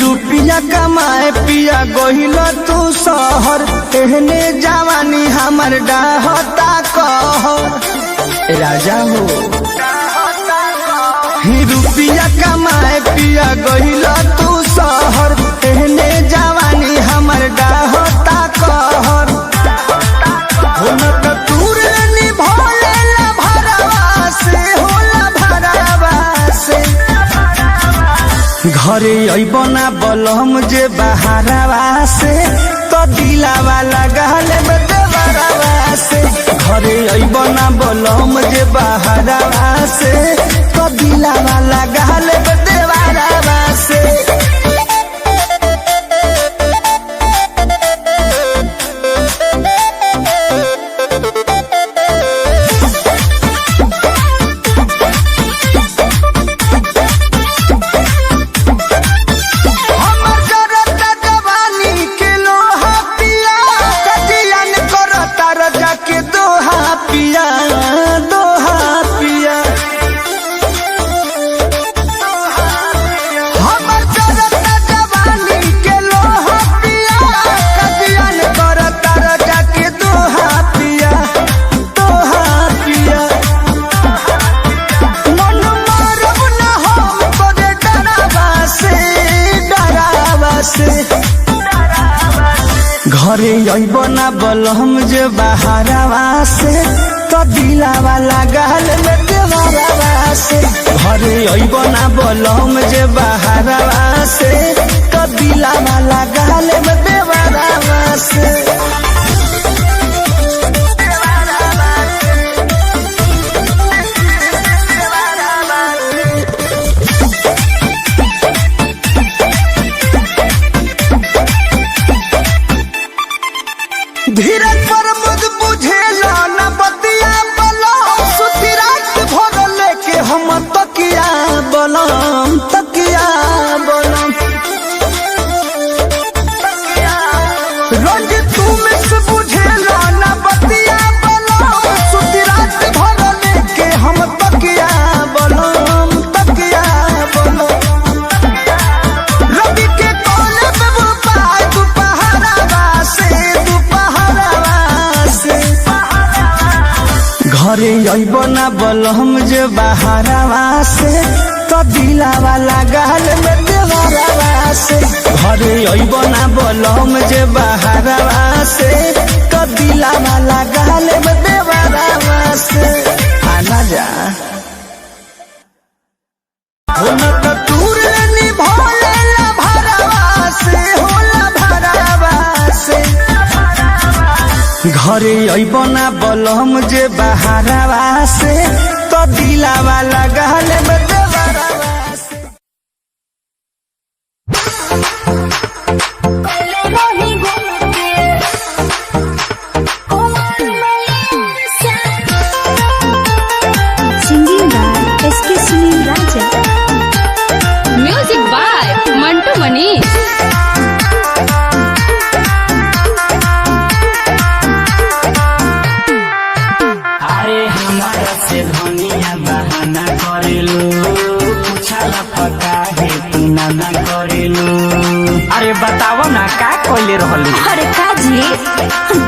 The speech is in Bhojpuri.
रुपया कमाए पिया गोहिल तू शहर, एहने जवानी हमर डाहता कह राजा हो। रुपया कमाए पिया गोहिल तू शहर, एहने जवानी हमर डाहता कहर। तूरे निभोले ला भरवा से होला भरवा से, घरे अइबना बलम जे बहारवा से, तो दिलावा लगाल देवरवा से। घरे अइबना बलम जे बहारवा से, तो दिलावा लगाल देवरवा से। घरे अइबना बलम जे बहारवा से, तो दिलावा लगाल देवरवा से। घरे अइबना बलम जे बहारवा से, तो दिलावा लगाल देवरवा से। धीरज पर मुझ बुझेला न बतिया बलम, सुती रात भर लेके हम तकिया बलम तकिया बलम। रोज तू में से बुझेला न बतिया बलम, सुती रात भर लेके हम तकिया बलम तकिया बलम। रवि के कोले में वो पाए दोपहरवा से, घरे अइबना बलम जे बहारवा से, तो दिलावा लगाल देवरवा से। घरे अइबना बलम जे बहारवा से, तो दिलावा लगाल देवरवा से। आना जा तूरे निभोले ला भरवा से होला भरवा से। घरे अइबना बलम जे बहारवा से, तो दिलावा लगाल देवरवा से। Singing by SK Sunil Raja, music by Mantu Manish. धनिया बहाना करेलू, पूछला पका है तू ना करेलू। अरे बताओ ना का कोइले रहलू? अरे काजी